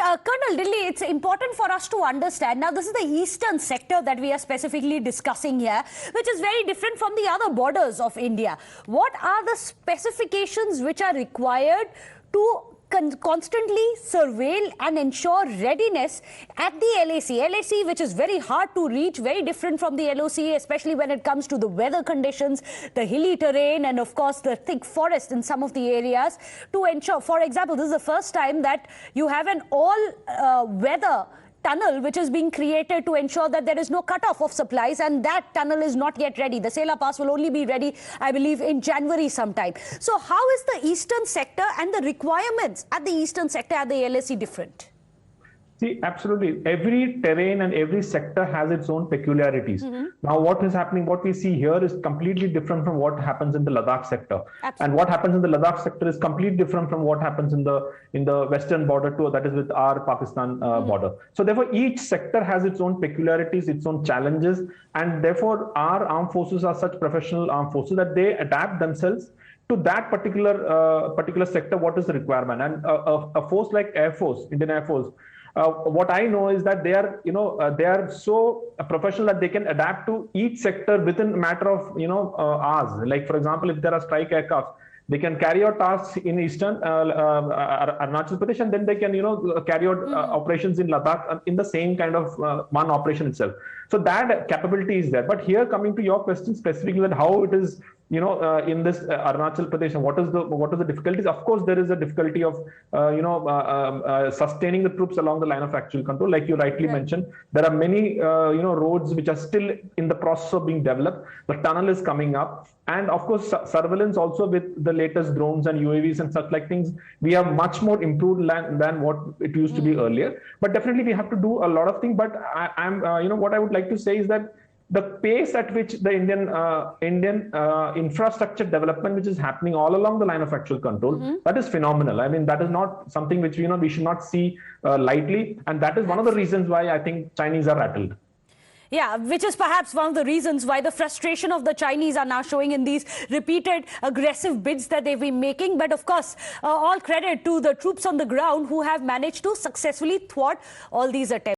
Colonel Dilly, it's important for us to understand. Now, this is the eastern sector that we are specifically discussing here, which is very different from the other borders of India. What are the specifications which are required to constantly surveil and ensure readiness at the LAC? LAC, which is very hard to reach, very different from the LOC, especially when it comes to the weather conditions, the hilly terrain, and of course the thick forest in some of the areas. To ensure, for example, this is the first time that you have an all-weather tunnel which is being created to ensure that there is no cutoff of supplies, and that tunnel is not yet ready. The Sela Pass will only be ready, I believe, in January sometime. So how is the eastern sector and the requirements at the eastern sector at the LAC different? See, absolutely. Every terrain and every sector has its own peculiarities. Now, what is happening, what we see here is completely different from what happens in the Ladakh sector. Absolutely. And what happens in the Ladakh sector is completely different from what happens in the western border too, that is with our Pakistan border. So therefore, each sector has its own peculiarities, its own challenges, and therefore our armed forces are such professional armed forces that they adapt themselves to that particular sector, what is the requirement. And a force like Air Force, Indian Air Force, what I know is that they are, they are so professional that they can adapt to each sector within a matter of, hours. Like, for example, if there are strike aircraft, they can carry out tasks in eastern Arunachal Pradesh, and then they can, carry out operations in Ladakh in the same kind of one operation itself. So that capability is there. But here, coming to your question specifically, that how it is, in this Arunachal Pradesh, and what is the difficulties? Of course, there is a difficulty of, sustaining the troops along the line of actual control. Like you rightly mentioned, there are many, roads which are still in the process of being developed. The tunnel is coming up. And of course, surveillance also with the latest drones and UAVs and such like things, we have much more improved than what it used to be earlier. But definitely we have to do a lot of things. But what I would like to say is that the pace at which the Indian infrastructure development, which is happening all along the line of actual control, that is phenomenal. I mean, that is not something which we should not see lightly, and that is one of the reasons why I think Chinese are rattled. Yeah, which is perhaps one of the reasons why the frustration of the Chinese are now showing in these repeated aggressive bids that they've been making. But of course, all credit to the troops on the ground who have managed to successfully thwart all these attempts.